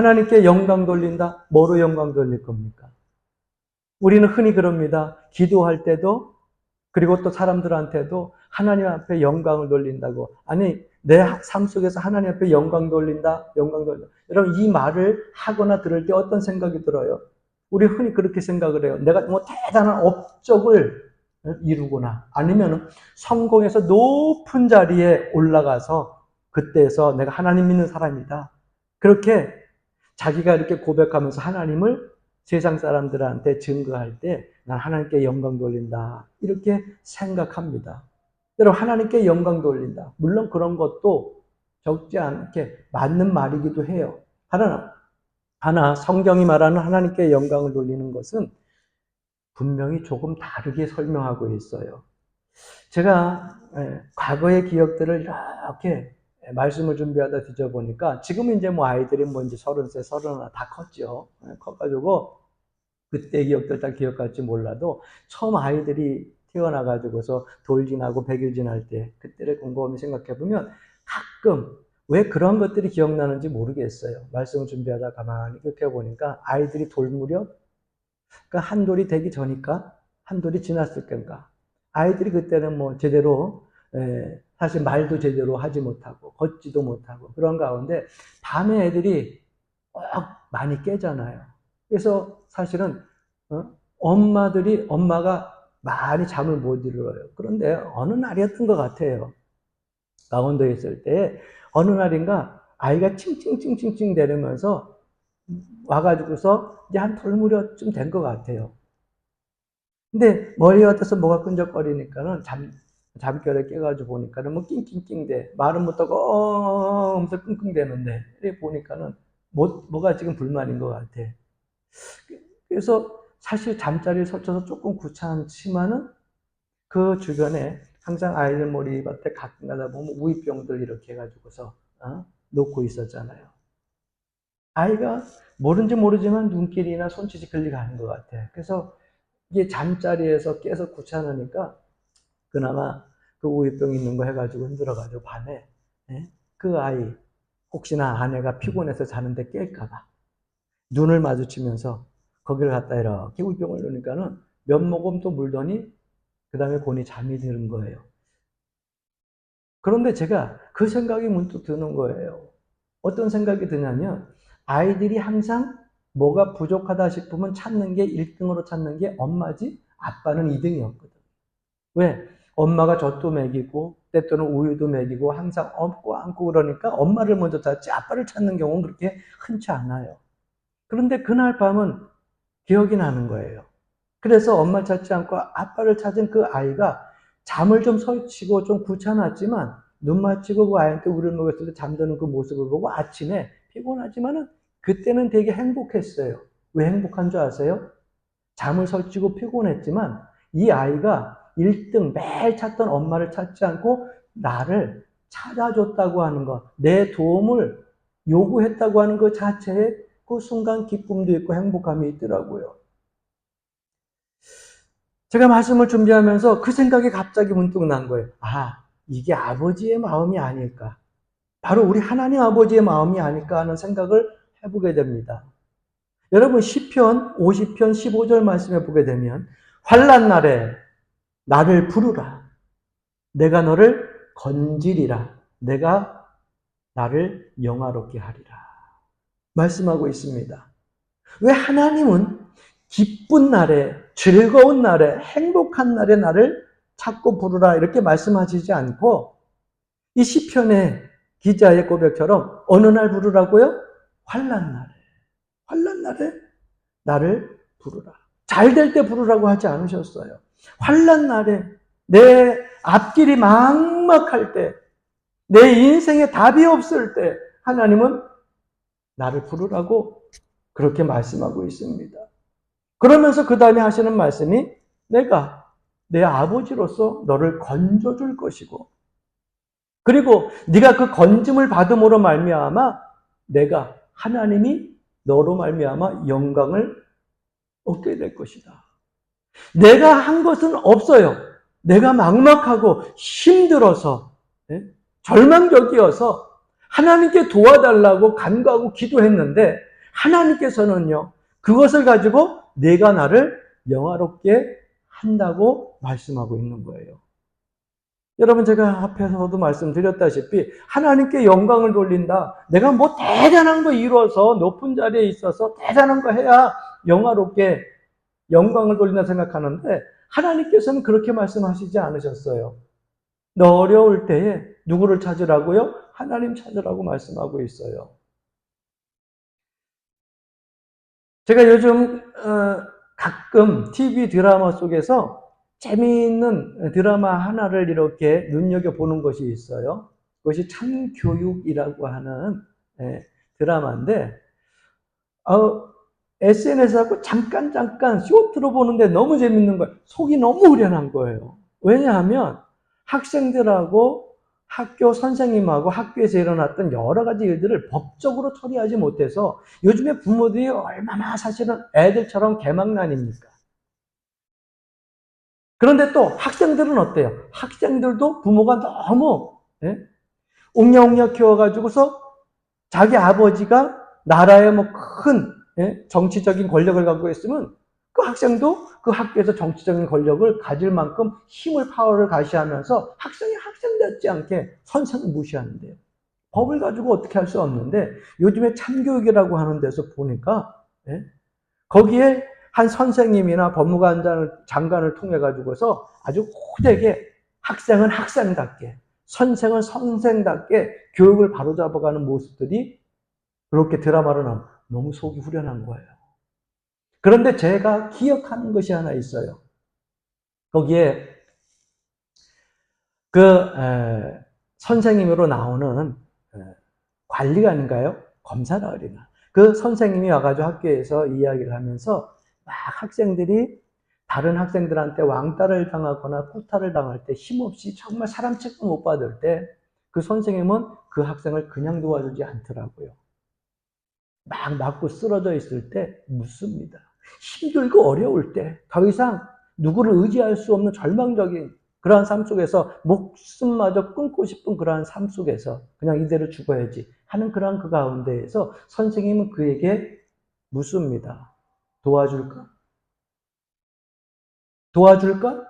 하나님께 영광 돌린다? 뭐로 영광 돌릴 겁니까? 우리는 흔히 그럽니다. 기도할 때도 그리고 또 사람들한테도 하나님 앞에 영광을 돌린다고. 아니, 내 삶 속에서 하나님 앞에 영광 돌린다? 영광 돌린다. 여러분, 이 말을 하거나 들을 때 어떤 생각이 들어요? 우리 흔히 그렇게 생각을 해요. 내가 뭐 대단한 업적을 이루거나 아니면 성공해서 높은 자리에 올라가서 그때에서 내가 하나님 믿는 사람이다. 그렇게 자기가 이렇게 고백하면서 하나님을 세상 사람들한테 증거할 때 난 하나님께 영광 돌린다. 이렇게 생각합니다. 여러분, 하나님께 영광 돌린다. 물론 그런 것도 적지 않게 맞는 말이기도 해요. 하나 성경이 말하는 하나님께 영광을 돌리는 것은 분명히 조금 다르게 설명하고 있어요. 제가 과거의 기억들을 이렇게 말씀을 준비하다 뒤져보니까 지금은 이제 뭐 아이들이 뭐 이제 30세, 31 다 컸죠. 커가지고 그때 기억들 다 기억할지 몰라도 처음 아이들이 태어나가지고서 돌 지나고 100일 지날 때 그때를 곰곰이 생각해보면 가끔 왜 그런 것들이 기억나는지 모르겠어요. 말씀을 준비하다 가만히 기억해보니까 아이들이 돌 무렵 그러니까 한 돌이 되기 전일까? 한 돌이 지났을 건가? 아이들이 그때는 뭐 제대로 사실 말도 제대로 하지 못하고 걷지도 못하고 그런 가운데 밤에 애들이 많이 깨잖아요. 그래서 사실은 엄마가 많이 잠을 못 이뤄요. 그런데 어느 날이었던 것 같아요. 강원도에 있을 때 어느 날인가 아이가 칭칭칭칭칭 대면서 와가지고서 이제 한 돌무렵쯤 된 것 같아요. 근데 머리 같아서 뭐가 끈적거리니까는 잠결에 깨가지고 보니까는 뭐 낑낑낑대. 말은 못하고 하면서 끙끙대는데 보니까는 뭐가 지금 불만인 것 같아. 그래서 사실 잠자리를 설쳐서 조금 귀찮지만은 그 주변에 항상 아이들 머리밭에 가끔 가다 보면 우유병들 이렇게 해가지고서 놓고 있었잖아요. 아이가 모른지 모르지만 눈길이나 손짓이 끌려가는 것 같아. 그래서 이게 잠자리에서 깨서 귀찮으니까 그나마 그 우유병 있는 거 해가지고 흔들어가지고 밤에 그 아이 혹시나 아내가 피곤해서 자는데 깰까봐 눈을 마주치면서 거기를 갖다 이렇게 우유병을 넣으니까는 몇 모금 또 물더니 그 다음에 곤히 잠이 드는 거예요. 그런데 제가 그 생각이 문득 드는 거예요. 어떤 생각이 드냐면 아이들이 항상 뭐가 부족하다 싶으면 찾는 게 1등으로 찾는 게 엄마지 아빠는 2등이었거든. 왜? 엄마가 젖도 먹이고 때또는 우유도 먹이고 항상 업고 안고 그러니까 엄마를 먼저 찾지 아빠를 찾는 경우는 그렇게 흔치 않아요. 그런데 그날 밤은 기억이 나는 거예요. 그래서 엄마를 찾지 않고 아빠를 찾은 그 아이가 잠을 좀 설치고 좀 귀찮았지만 눈 맞추고 그 아이한테 우유를 먹였을 때 잠드는 그 모습을 보고 아침에 피곤하지만은 그때는 되게 행복했어요. 왜 행복한 줄 아세요? 잠을 설치고 피곤했지만 이 아이가 1등 매일 찾던 엄마를 찾지 않고 나를 찾아줬다고 하는 것, 내 도움을 요구했다고 하는 것 자체에 그 순간 기쁨도 있고 행복감이 있더라고요. 제가 말씀을 준비하면서 그 생각이 갑자기 문득 난 거예요. 이게 아버지의 마음이 아닐까. 바로 우리 하나님 아버지의 마음이 아닐까 하는 생각을 해보게 됩니다. 여러분 시편 50편 15절 말씀에 보게 되면 환난 날에 나를 부르라. 내가 너를 건지리라. 내가 나를 영화롭게 하리라. 말씀하고 있습니다. 왜 하나님은 기쁜 날에, 즐거운 날에, 행복한 날에 나를 찾고 부르라 이렇게 말씀하시지 않고 이 시편의 기자의 고백처럼 어느 날 부르라고요? 환난 날에 나를 부르라. 잘 될 때 부르라고 하지 않으셨어요. 환난 날에 내 앞길이 막막할 때, 내 인생에 답이 없을 때 하나님은 나를 부르라고 그렇게 말씀하고 있습니다. 그러면서 그 다음에 하시는 말씀이 내가 내 아버지로서 너를 건져줄 것이고 그리고 네가 그 건짐을 받음으로 말미암아 내가 하나님이 너로 말미암아 영광을 얻게 될 것이다. 내가 한 것은 없어요. 내가 막막하고 힘들어서 절망적이어서 하나님께 도와달라고 간구하고 기도했는데 하나님께서는요, 그것을 가지고 내가 나를 영화롭게 한다고 말씀하고 있는 거예요. 여러분, 제가 앞에서도 말씀드렸다시피 하나님께 영광을 돌린다. 내가 뭐 대단한 거 이루어서 높은 자리에 있어서 대단한 거 해야 영화롭게 영광을 돌린다 생각하는데, 하나님께서는 그렇게 말씀하시지 않으셨어요. 너 어려울 때에 누구를 찾으라고요? 하나님 찾으라고 말씀하고 있어요. 제가 요즘 가끔 TV 드라마 속에서 재미있는 드라마 하나를 이렇게 눈여겨보는 것이 있어요. 그것이 참교육이라고 하는 드라마인데, SNS하고 잠깐 쇼트로 보는데 너무 재밌는 거예요. 속이 너무 후련한 거예요. 왜냐하면 학생들하고 학교 선생님하고 학교에서 일어났던 여러 가지 일들을 법적으로 처리하지 못해서 요즘에 부모들이 얼마나 사실은 애들처럼 개망난입니까? 그런데 또 학생들은 어때요? 학생들도 부모가 너무 옹냐옹냐 키워가지고서 자기 아버지가 나라의 뭐 큰 정치적인 권력을 갖고 있으면 그 학생도 그 학교에서 정치적인 권력을 가질 만큼 힘을 파워를 가시하면서 학생이 학생답지 않게 선생을 무시하는데요. 법을 가지고 어떻게 할 수 없는데 요즘에 참교육이라고 하는 데서 보니까 거기에 한 선생님이나 법무관 장관을 통해 가지고서 아주 호되게 학생은 학생답게, 선생은 선생답게 교육을 바로잡아가는 모습들이 그렇게 드라마로 나오면 너무 속이 후련한 거예요. 그런데 제가 기억하는 것이 하나 있어요. 거기에 선생님으로 나오는 관리관인가요? 검사라 그러나. 그 선생님이 와가지고 학교에서 이야기를 하면서 막 학생들이 다른 학생들한테 왕따를 당하거나 구타를 당할 때 힘없이 정말 사람 취급 못 받을 때 그 선생님은 그 학생을 그냥 도와주지 않더라고요. 막 맞고 쓰러져 있을 때 묻습니다. 힘들고 어려울 때 더 이상 누구를 의지할 수 없는 절망적인 그러한 삶 속에서 목숨마저 끊고 싶은 그러한 삶 속에서 그냥 이대로 죽어야지 하는 그러한 그 가운데에서 선생님은 그에게 묻습니다. 도와줄까? 도와줄까?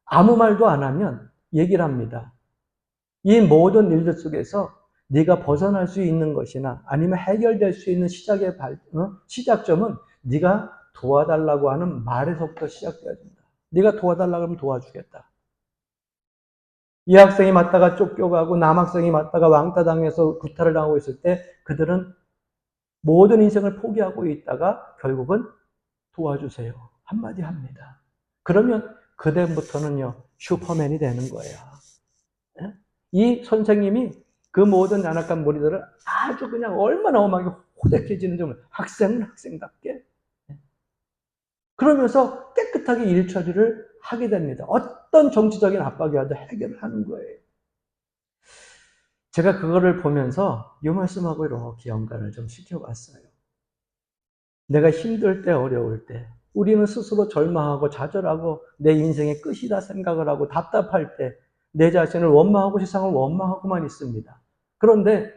아무 말도 안 하면 얘기를 합니다. 이 모든 일들 속에서 네가 벗어날 수 있는 것이나 아니면 해결될 수 있는 시작점은 네가 도와달라고 하는 말에서부터 시작돼야 된다. 네가 도와달라고 하면 도와주겠다. 이 학생이 맞다가 쫓겨가고 남학생이 맞다가 왕따당해서 구타를 당하고 있을 때 그들은 모든 인생을 포기하고 있다가 결국은 도와주세요. 한마디 합니다. 그러면 그다음부터는요 슈퍼맨이 되는 거예요. 이 선생님이 그 모든 안악한 무리들을 아주 그냥 얼마나 엄하게 호되해지는 점을 학생은 학생답게 그러면서 깨끗하게 일 처리를 하게 됩니다. 어떤 정치적인 압박이 와도 해결을 하는 거예요. 제가 그거를 보면서 이 말씀하고 이렇게 연관을 좀 시켜봤어요. 내가 힘들 때 어려울 때 우리는 스스로 절망하고 좌절하고 내 인생의 끝이다 생각을 하고 답답할 때 내 자신을 원망하고 세상을 원망하고만 있습니다. 그런데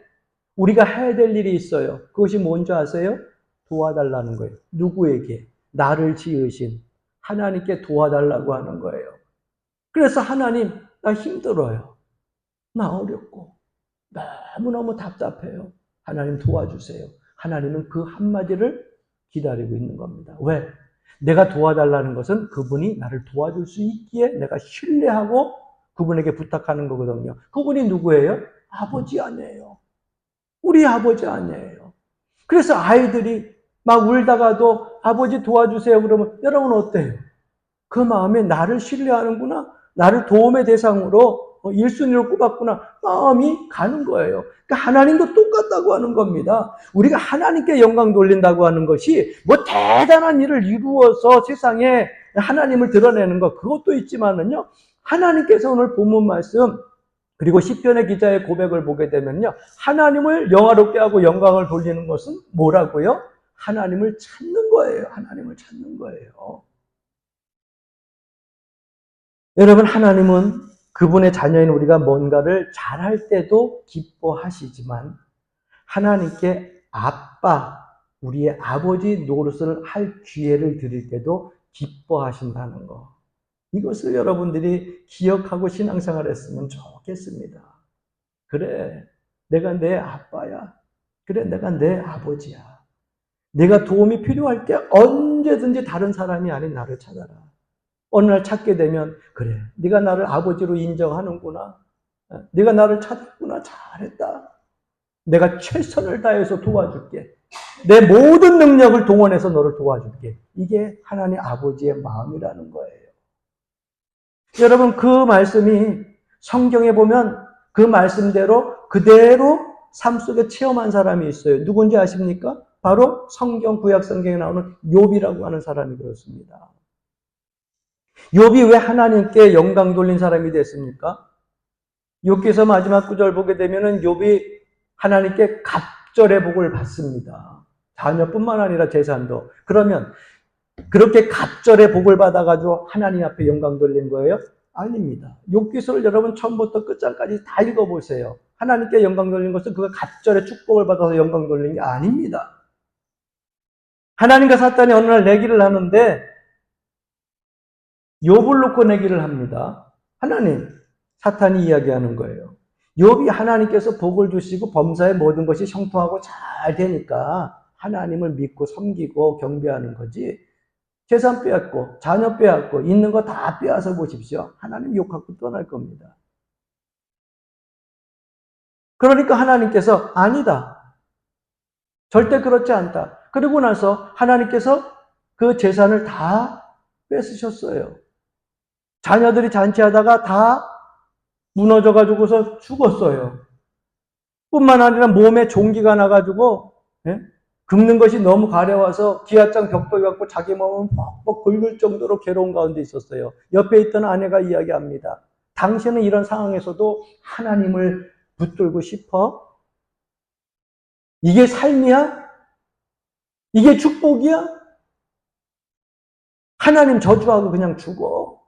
우리가 해야 될 일이 있어요. 그것이 뭔지 아세요? 도와달라는 거예요. 누구에게? 나를 지으신 하나님께 도와달라고 하는 거예요. 그래서 하나님, 나 힘들어요. 나 어렵고 너무너무 답답해요. 하나님 도와주세요. 하나님은 그 한마디를 기다리고 있는 겁니다. 왜? 내가 도와달라는 것은 그분이 나를 도와줄 수 있기에 내가 신뢰하고 그분에게 부탁하는 거거든요. 그분이 누구예요? 아버지 아니에요. 우리 아버지 아니에요. 그래서 아이들이 막 울다가도 아버지 도와주세요 그러면 여러분 어때요? 그 마음에 나를 신뢰하는구나. 나를 도움의 대상으로 1순위로 꼽았구나. 마음이 가는 거예요. 그러니까 하나님도 똑같다고 하는 겁니다. 우리가 하나님께 영광 돌린다고 하는 것이 뭐 대단한 일을 이루어서 세상에 하나님을 드러내는 것 그것도 있지만은요. 하나님께서 오늘 본문 말씀 그리고 시편의 기자의 고백을 보게 되면요. 하나님을 영화롭게 하고 영광을 돌리는 것은 뭐라고요? 하나님을 찾는 거예요. 하나님을 찾는 거예요. 여러분, 하나님은 그분의 자녀인 우리가 뭔가를 잘할 때도 기뻐하시지만 하나님께 아빠, 우리의 아버지 노릇을 할 기회를 드릴 때도 기뻐하신다는 거. 이것을 여러분들이 기억하고 신앙생활 했으면 좋겠습니다. 그래, 내가 내 아빠야. 그래, 내가 내 아버지야. 내가 도움이 필요할 때 언제든지 다른 사람이 아닌 나를 찾아라. 어느 날 찾게 되면 그래, 네가 나를 아버지로 인정하는구나. 네가 나를 찾았구나. 잘했다. 내가 최선을 다해서 도와줄게. 내 모든 능력을 동원해서 너를 도와줄게. 이게 하나님 아버지의 마음이라는 거예요. 여러분, 그 말씀이 성경에 보면 그 말씀대로 그대로 삶 속에 체험한 사람이 있어요. 누군지 아십니까? 바로 성경, 구약 성경에 나오는 욥이라고 하는 사람이 그렇습니다. 욥이 왜 하나님께 영광 돌린 사람이 됐습니까? 욥기서 마지막 구절 보게 되면은 욥이 하나님께 갑절의 복을 받습니다. 자녀뿐만 아니라 재산도. 그러면 그렇게 갑절의 복을 받아가지고 하나님 앞에 영광 돌린 거예요? 아닙니다. 욥기서를 여러분 처음부터 끝장까지 다 읽어보세요. 하나님께 영광 돌린 것은 그가 갑절의 축복을 받아서 영광 돌린 게 아닙니다. 하나님과 사탄이 어느 날 내기를 하는데 욥을 놓고 내기를 합니다. 하나님, 사탄이 이야기하는 거예요. 욥이 하나님께서 복을 주시고 범사의 모든 것이 형통하고 잘 되니까 하나님을 믿고 섬기고 경배하는 거지. 재산 빼앗고 자녀 빼앗고 있는 거 다 빼앗아 보십시오. 하나님 욕하고 떠날 겁니다. 그러니까 하나님께서 아니다. 절대 그렇지 않다. 그러고 나서 하나님께서 그 재산을 다 뺏으셨어요. 자녀들이 잔치하다가 다 무너져가지고서 죽었어요. 뿐만 아니라 몸에 종기가 나가지고 긁는 것이 너무 가려워서 기아장 벽돌 갖고 자기 몸은 뻑뻑 긁을 정도로 괴로운 가운데 있었어요. 옆에 있던 아내가 이야기합니다. 당신은 이런 상황에서도 하나님을 붙들고 싶어? 이게 삶이야? 이게 축복이야? 하나님 저주하고 그냥 죽어.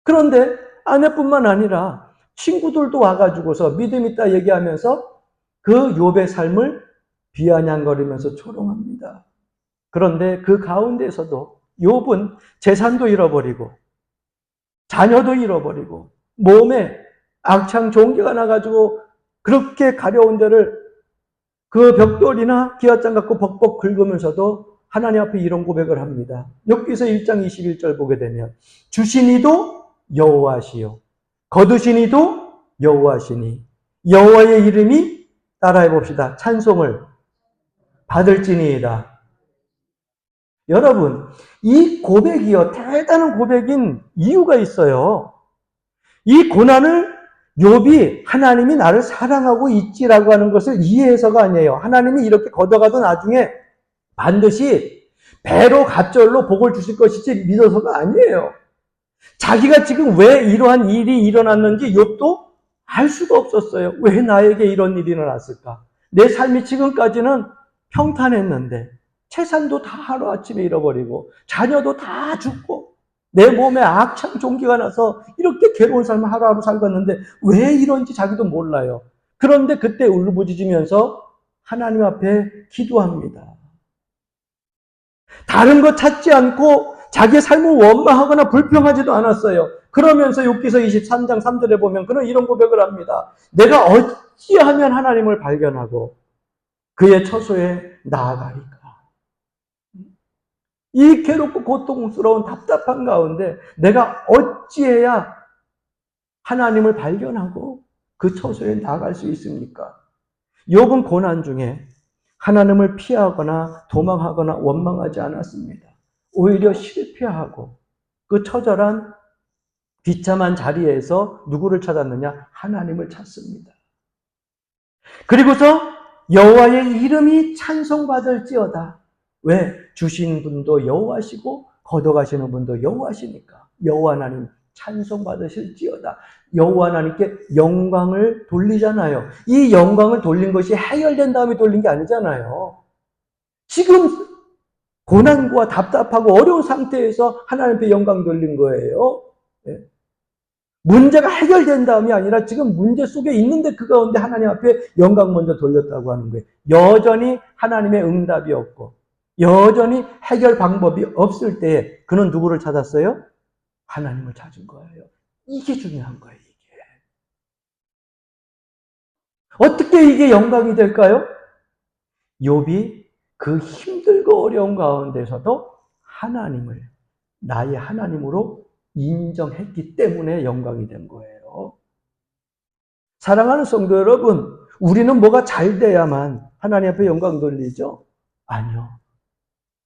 그런데 아내뿐만 아니라 친구들도 와가지고서 믿음 있다 얘기하면서 그 욥의 삶을 비아냥거리면서 조롱합니다. 그런데 그 가운데서도 욥은 재산도 잃어버리고 자녀도 잃어버리고 몸에 악창 종기가 나가지고 그렇게 가려운 데를 그 벽돌이나 기아장 갖고 벅벅 긁으면서도 하나님 앞에 이런 고백을 합니다. 욥기서 1장 21절 보게 되면 주신 이도 여호와시요 거두신 이도 여호와시니 여호와의 이름이 따라해 봅시다. 찬송을 받을지니이다. 여러분, 이 고백이요 대단한 고백인 이유가 있어요. 이 고난을 욥이 하나님이 나를 사랑하고 있지라고 하는 것을 이해해서가 아니에요. 하나님이 이렇게 걷어가도 나중에 반드시 배로 갑절로 복을 주실 것이지 믿어서가 아니에요. 자기가 지금 왜 이러한 일이 일어났는지 욥도 알 수가 없었어요. 왜 나에게 이런 일이 일어났을까? 내 삶이 지금까지는 평탄했는데 재산도 다 하루아침에 잃어버리고 자녀도 다 죽고 내 몸에 악창 종기가 나서 이렇게 괴로운 삶을 하루하루 살았는데 왜 이런지 자기도 몰라요. 그런데 그때 울부짖으면서 하나님 앞에 기도합니다. 다른 거 찾지 않고 자기의 삶을 원망하거나 불평하지도 않았어요. 그러면서 욥기서 23장 3절에 보면 그는 이런 고백을 합니다. 내가 어찌하면 하나님을 발견하고 그의 처소에 나아가리까. 이 괴롭고 고통스러운 답답한 가운데 내가 어찌해야 하나님을 발견하고 그 처소에 나아갈 수 있습니까? 욥은 고난 중에 하나님을 피하거나 도망하거나 원망하지 않았습니다. 오히려 실패하고 그 처절한 비참한 자리에서 누구를 찾았느냐? 하나님을 찾습니다. 그리고서 여호와의 이름이 찬송받을지어다. 왜? 주신 분도 여호와시고 걷어가시는 분도 여호와시니까. 여호와 하나님 찬송받으실지어다. 여호와 하나님께 영광을 돌리잖아요. 이 영광을 돌린 것이 해결된 다음에 돌린 게 아니잖아요. 지금 고난과 답답하고 어려운 상태에서 하나님 앞에 영광 돌린 거예요. 문제가 해결된 다음이 아니라 지금 문제 속에 있는데 그 가운데 하나님 앞에 영광 먼저 돌렸다고 하는 거예요. 여전히 하나님의 응답이 없고 여전히 해결 방법이 없을 때에 그는 누구를 찾았어요? 하나님을 찾은 거예요. 이게 중요한 거예요. 이게. 어떻게 이게 영광이 될까요? 욥이 그 힘들고 어려운 가운데서도 하나님을 나의 하나님으로 인정했기 때문에 영광이 된 거예요. 사랑하는 성도 여러분, 우리는 뭐가 잘 돼야만 하나님 앞에 영광 돌리죠? 아니요.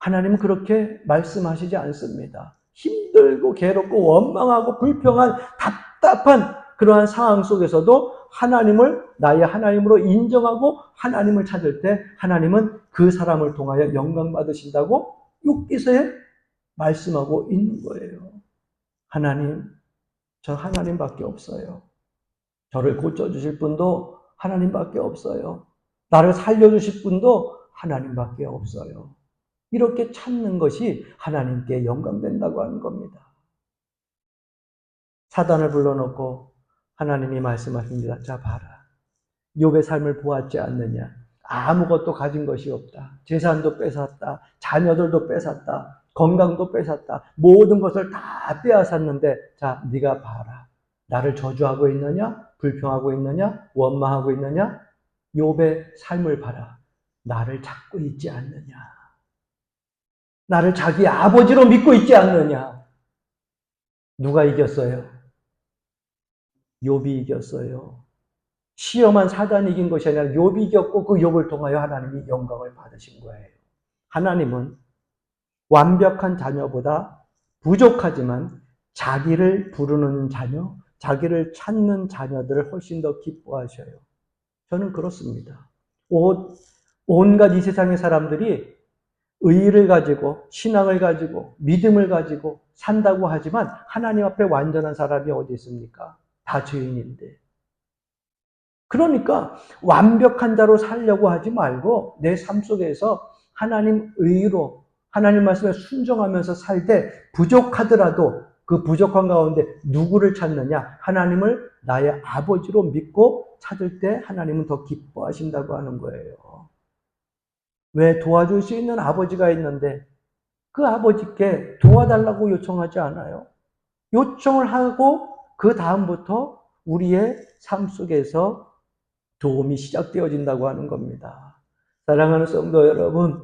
하나님은 그렇게 말씀하시지 않습니다. 힘들고 괴롭고 원망하고 불평한 답답한 그러한 상황 속에서도 하나님을 나의 하나님으로 인정하고 하나님을 찾을 때 하나님은 그 사람을 통하여 영광 받으신다고 욥기서에 말씀하고 있는 거예요. 하나님, 저 하나님밖에 없어요. 저를 고쳐주실 분도 하나님밖에 없어요. 나를 살려주실 분도 하나님밖에 없어요. 이렇게 찾는 것이 하나님께 영광된다고 하는 겁니다. 사단을 불러놓고 하나님이 말씀하십니다. 자, 봐라. 욥의 삶을 보았지 않느냐. 아무것도 가진 것이 없다. 재산도 뺏었다. 자녀들도 뺏었다. 건강도 뺏었다. 모든 것을 다 빼앗았는데 자, 네가 봐라. 나를 저주하고 있느냐? 불평하고 있느냐? 원망하고 있느냐? 욥의 삶을 봐라. 나를 찾고 있지 않느냐? 나를 자기 아버지로 믿고 있지 않느냐? 누가 이겼어요? 욥이 이겼어요. 시험한 사단이 이긴 것이 아니라 욥이 이겼고 그 욥을 통하여 하나님이 영광을 받으신 거예요. 하나님은 완벽한 자녀보다 부족하지만 자기를 부르는 자녀, 자기를 찾는 자녀들을 훨씬 더 기뻐하셔요. 저는 그렇습니다. 온갖 이 세상의 사람들이 의의를 가지고 신앙을 가지고 믿음을 가지고 산다고 하지만 하나님 앞에 완전한 사람이 어디 있습니까? 다 죄인인데. 그러니까 완벽한 자로 살려고 하지 말고 내 삶 속에서 하나님 의로 하나님 말씀에 순종하면서 살 때 부족하더라도 그 부족한 가운데 누구를 찾느냐? 하나님을 나의 아버지로 믿고 찾을 때 하나님은 더 기뻐하신다고 하는 거예요. 왜? 도와줄 수 있는 아버지가 있는데 그 아버지께 도와달라고 요청하지 않아요. 요청을 하고 그 다음부터 우리의 삶 속에서 도움이 시작되어진다고 하는 겁니다. 사랑하는 성도 여러분,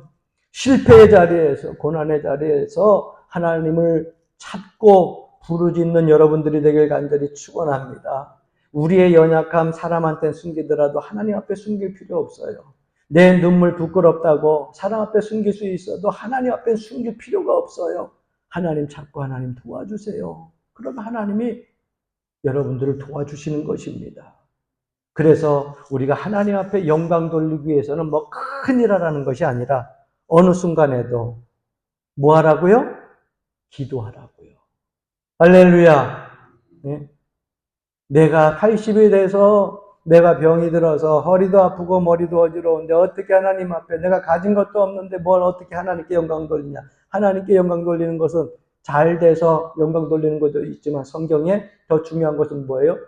실패의 자리에서, 고난의 자리에서 하나님을 찾고 부르짖는 여러분들이 되길 간절히 축원합니다. 우리의 연약함 사람한테 숨기더라도 하나님 앞에 숨길 필요 없어요. 내 눈물 부끄럽다고 사람 앞에 숨길 수 있어도 하나님 앞에 숨길 필요가 없어요. 하나님 찾고 하나님 도와주세요. 그러면 하나님이 여러분들을 도와주시는 것입니다. 그래서 우리가 하나님 앞에 영광 돌리기 위해서는 뭐 큰일 하라는 것이 아니라 어느 순간에도 뭐 하라고요? 기도하라고요. 할렐루야. 네? 내가 80이 돼서 내가 병이 들어서 허리도 아프고 머리도 어지러운데 어떻게 하나님 앞에 내가 가진 것도 없는데 뭘 어떻게 하나님께 영광 돌리냐. 하나님께 영광 돌리는 것은 잘 돼서 영광 돌리는 것도 있지만 성경에 더 중요한 것은 뭐예요?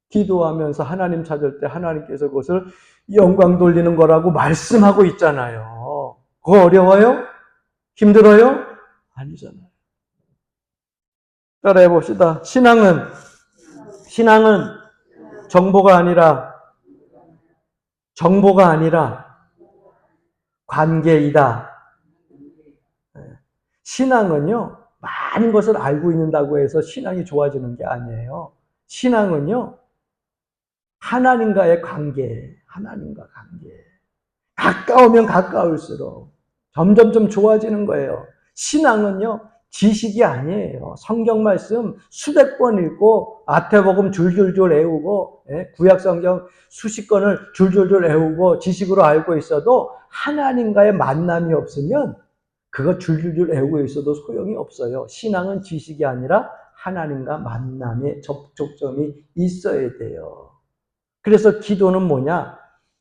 기도하면서 하나님 찾을 때 하나님께서 그것을 영광 돌리는 거라고 말씀하고 있잖아요. 그거 어려워요? 힘들어요? 아니잖아요. 따라해 봅시다. 신앙은 정보가 아니라 관계이다. 신앙은요, 많은 것을 알고 있는다고 해서 신앙이 좋아지는 게 아니에요. 신앙은요, 하나님과의 관계, 하나님과 관계. 가까우면 가까울수록 점점점 좋아지는 거예요. 신앙은요, 지식이 아니에요. 성경 말씀 수백 번 읽고, 마태복음 줄줄줄 외우고, 구약 성경 수십 권을 줄줄줄 외우고, 지식으로 알고 있어도 하나님과의 만남이 없으면 그거 줄줄줄 외우고 있어도 소용이 없어요. 신앙은 지식이 아니라 하나님과 만남의 접촉점이 있어야 돼요. 그래서 기도는 뭐냐?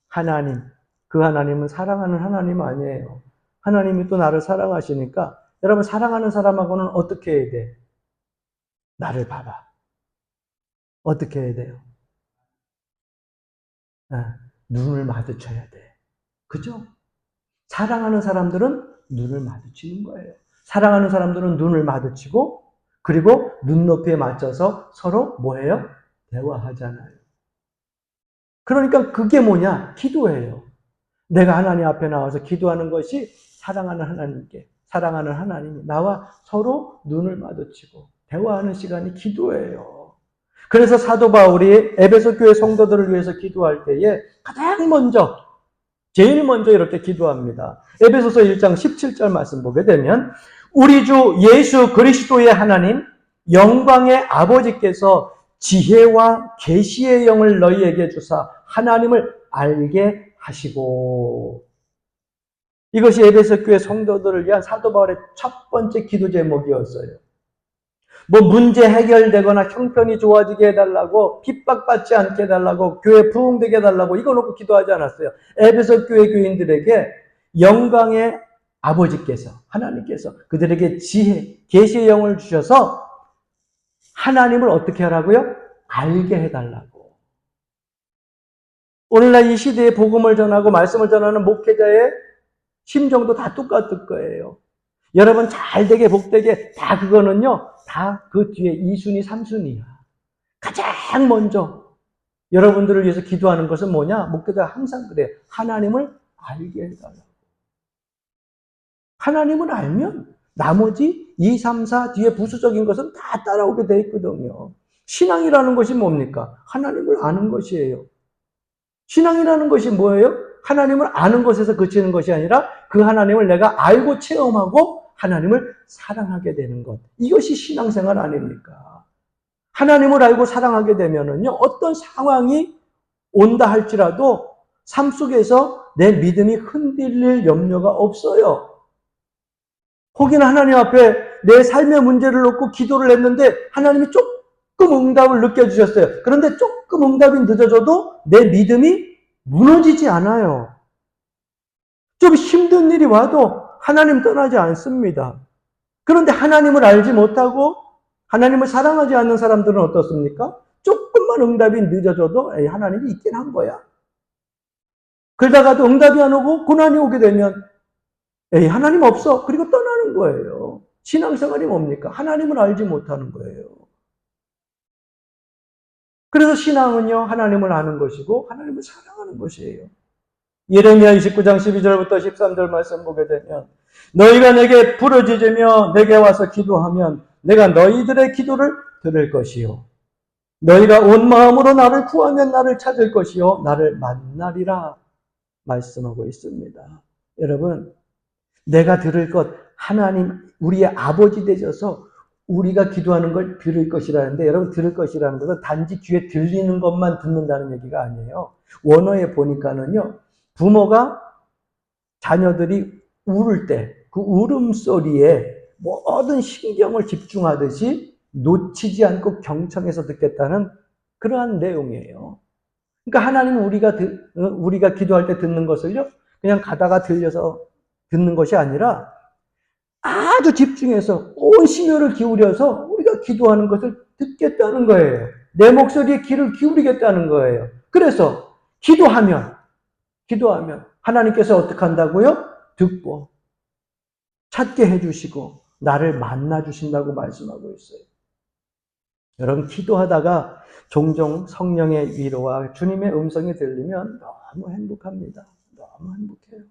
하나님, 그 하나님은 사랑하는 하나님 아니에요. 하나님이 또 나를 사랑하시니까 여러분 사랑하는 사람하고는 어떻게 해야 돼? 나를 봐봐. 어떻게 해야 돼요? 눈을 마주쳐야 돼. 그죠? 사랑하는 사람들은 눈을 마주치는 거예요. 사랑하는 사람들은 눈을 마주치고 그리고 눈높이에 맞춰서 서로 뭐해요? 대화하잖아요. 그러니까 그게 뭐냐? 기도예요. 내가 하나님 앞에 나와서 기도하는 것이 사랑하는 하나님께, 사랑하는 하나님이 나와 서로 눈을 마주치고 대화하는 시간이 기도예요. 그래서 사도 바울이 에베소 교회 성도들을 위해서 기도할 때에 가장 먼저, 제일 먼저 이렇게 기도합니다. 에베소서 1장 17절 말씀 보게 되면 우리 주 예수 그리스도의 하나님, 영광의 아버지께서 지혜와 계시의 영을 너희에게 주사 하나님을 알게 하시고. 이것이 에베소 교회 성도들을 위한 사도 바울의 첫 번째 기도 제목이었어요. 뭐 문제 해결되거나 형편이 좋아지게 해달라고, 핍박받지 않게 해달라고, 교회 부흥되게 해달라고 이거 놓고 기도하지 않았어요. 에베소 교회 교인들에게 영광의 아버지께서, 하나님께서 그들에게 지혜, 계시의 영을 주셔서 하나님을 어떻게 하라고요? 알게 해달라고. 오늘날 이 시대에 복음을 전하고 말씀을 전하는 목회자의 심정도 다 똑같을 거예요. 여러분 잘되게 복되게 다 그거는요. 다 그 뒤에 2순위 3순위야. 가장 먼저 여러분들을 위해서 기도하는 것은 뭐냐? 목회자가 항상 그래요. 하나님을 알게 해달라고. 하나님을 알면 나머지 2, 3, 4 뒤에 부수적인 것은 다 따라오게 돼 있거든요. 신앙이라는 것이 뭡니까? 하나님을 아는 것이에요. 신앙이라는 것이 뭐예요? 하나님을 아는 것에서 그치는 것이 아니라 그 하나님을 내가 알고 체험하고 하나님을 사랑하게 되는 것. 이것이 신앙생활 아닙니까? 하나님을 알고 사랑하게 되면은요, 어떤 상황이 온다 할지라도 삶 속에서 내 믿음이 흔들릴 염려가 없어요. 혹여나 하나님 앞에 내 삶의 문제를 놓고 기도를 했는데 하나님이 조금 응답을 느껴주셨어요. 그런데 조금 응답이 늦어져도 내 믿음이 무너지지 않아요. 좀 힘든 일이 와도 하나님 떠나지 않습니다. 그런데 하나님을 알지 못하고 하나님을 사랑하지 않는 사람들은 어떻습니까? 조금만 응답이 늦어져도 하나님이 있긴 한 거야. 그러다가도 응답이 안 오고 고난이 오게 되면 하나님 없어. 그리고 떠나는 거예요. 신앙생활이 뭡니까? 하나님을 알지 못하는 거예요. 그래서 신앙은요, 하나님을 아는 것이고 하나님을 사랑하는 것이에요. 예레미야 29장 12절부터 13절 말씀 보게 되면 너희가 내게 부르짖으며 내게 와서 기도하면 내가 너희들의 기도를 들을 것이요. 너희가 온 마음으로 나를 구하면 나를 찾을 것이요. 나를 만나리라 말씀하고 있습니다. 여러분, 내가 들을 것, 하나님, 우리의 아버지 되셔서 우리가 기도하는 걸 들을 것이라는데, 여러분, 들을 것이라는 것은 단지 귀에 들리는 것만 듣는다는 얘기가 아니에요. 원어에 보니까는요, 부모가 자녀들이 울을 때, 그 울음소리에 모든 신경을 집중하듯이 놓치지 않고 경청해서 듣겠다는 그러한 내용이에요. 그러니까 하나님은 우리가 기도할 때 듣는 것을요, 그냥 가다가 들려서 듣는 것이 아니라 아주 집중해서 온 심혈을 기울여서 우리가 기도하는 것을 듣겠다는 거예요. 내 목소리에 귀를 기울이겠다는 거예요. 그래서 기도하면 하나님께서 어떻게 한다고요? 듣고 찾게 해주시고 나를 만나주신다고 말씀하고 있어요. 여러분 기도하다가 종종 성령의 위로와 주님의 음성이 들리면 너무 행복합니다. 너무 행복해요.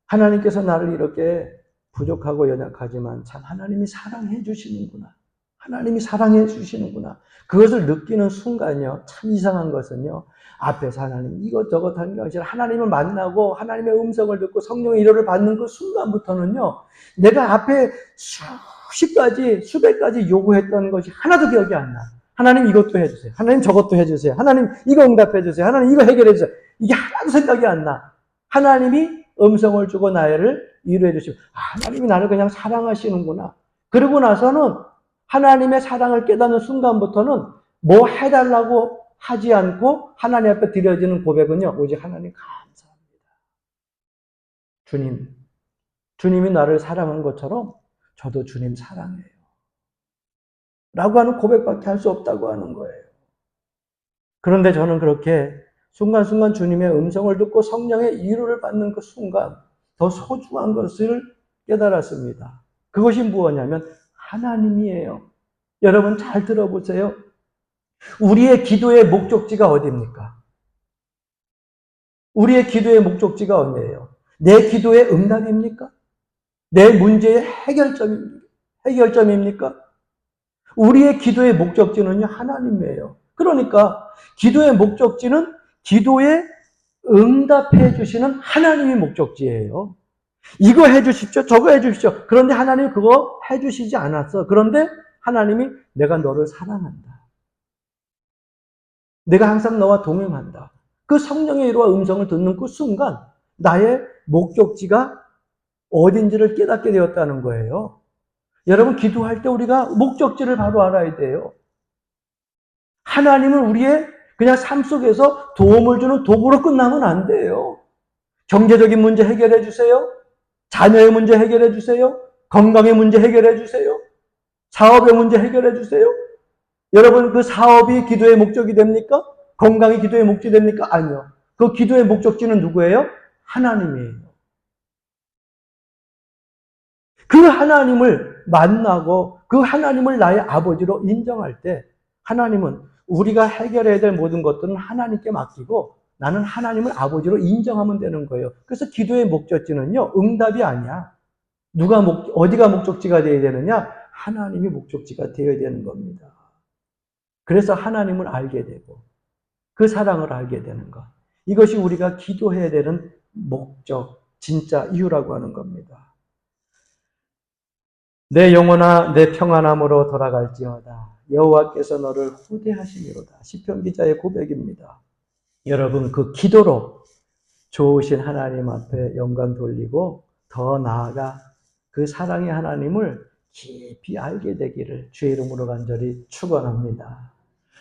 하나님께서 나를 이렇게 부족하고 연약하지만 참 하나님이 사랑해 주시는구나. 하나님이 사랑해 주시는구나. 그것을 느끼는 순간이요. 참 이상한 것은요. 앞에서 하나님 이것저것 하는 게 아니라 하나님을 만나고 하나님의 음성을 듣고 성령의 위로를 받는 그 순간부터는요. 내가 앞에 수십 가지, 수백 가지 요구했던 것이 하나도 기억이 안 나. 하나님 이것도 해주세요. 하나님 저것도 해주세요. 하나님 이거 응답해 주세요. 하나님 이거 해결해 주세요. 이게 하나도 생각이 안 나. 하나님이 음성을 주고 나를 위로해 주시고 하나님이 나를 그냥 사랑하시는구나. 그러고 나서는 하나님의 사랑을 깨닫는 순간부터는 뭐 해달라고 하지 않고 하나님 앞에 드려지는 고백은요. 오직 하나님 감사합니다. 주님이 나를 사랑한 것처럼 저도 주님 사랑해요. 라고 하는 고백밖에 할 수 없다고 하는 거예요. 그런데 저는 그렇게 순간순간 주님의 음성을 듣고 성령의 위로를 받는 그 순간 더 소중한 것을 깨달았습니다. 그것이 무엇이냐면 하나님이에요. 여러분 잘 들어보세요. 우리의 기도의 목적지가 어디입니까? 우리의 기도의 목적지가 어디예요? 내 기도의 응답입니까? 내 문제의 해결점입니까? 우리의 기도의 목적지는요, 하나님이에요. 그러니까 기도의 목적지는 기도에 응답해 주시는 하나님의 목적지예요. 이거 해 주십시오. 저거 해 주십시오. 그런데 하나님이 그거 해 주시지 않았어. 그런데 하나님이 내가 너를 사랑한다. 내가 항상 너와 동행한다. 그 성령의 위로와 음성을 듣는 그 순간 나의 목적지가 어딘지를 깨닫게 되었다는 거예요. 여러분 기도할 때 우리가 목적지를 바로 알아야 돼요. 하나님은 우리의 그냥 삶 속에서 도움을 주는 도구로 끝나면 안 돼요. 경제적인 문제 해결해 주세요. 자녀의 문제 해결해 주세요. 건강의 문제 해결해 주세요. 사업의 문제 해결해 주세요. 여러분 그 사업이 기도의 목적이 됩니까? 건강이 기도의 목적이 됩니까? 아니요. 그 기도의 목적지는 누구예요? 하나님이에요. 그 하나님을 만나고 그 하나님을 나의 아버지로 인정할 때 하나님은 우리가 해결해야 될 모든 것들은 하나님께 맡기고 나는 하나님을 아버지로 인정하면 되는 거예요. 그래서 기도의 목적지는요, 응답이 아니야. 어디가 목적지가 되어야 되느냐? 하나님이 목적지가 되어야 되는 겁니다. 그래서 하나님을 알게 되고 그 사랑을 알게 되는 것. 이것이 우리가 기도해야 되는 목적, 진짜 이유라고 하는 겁니다. 내 영혼아 내 평안함으로 돌아갈지어다. 여호와께서 너를 후대하시미로다. 시편 기자의 고백입니다. 여러분 그 기도로 좋으신 하나님 앞에 영광 돌리고 더 나아가 그 사랑의 하나님을 깊이 알게 되기를 주의 이름으로 간절히 축원합니다.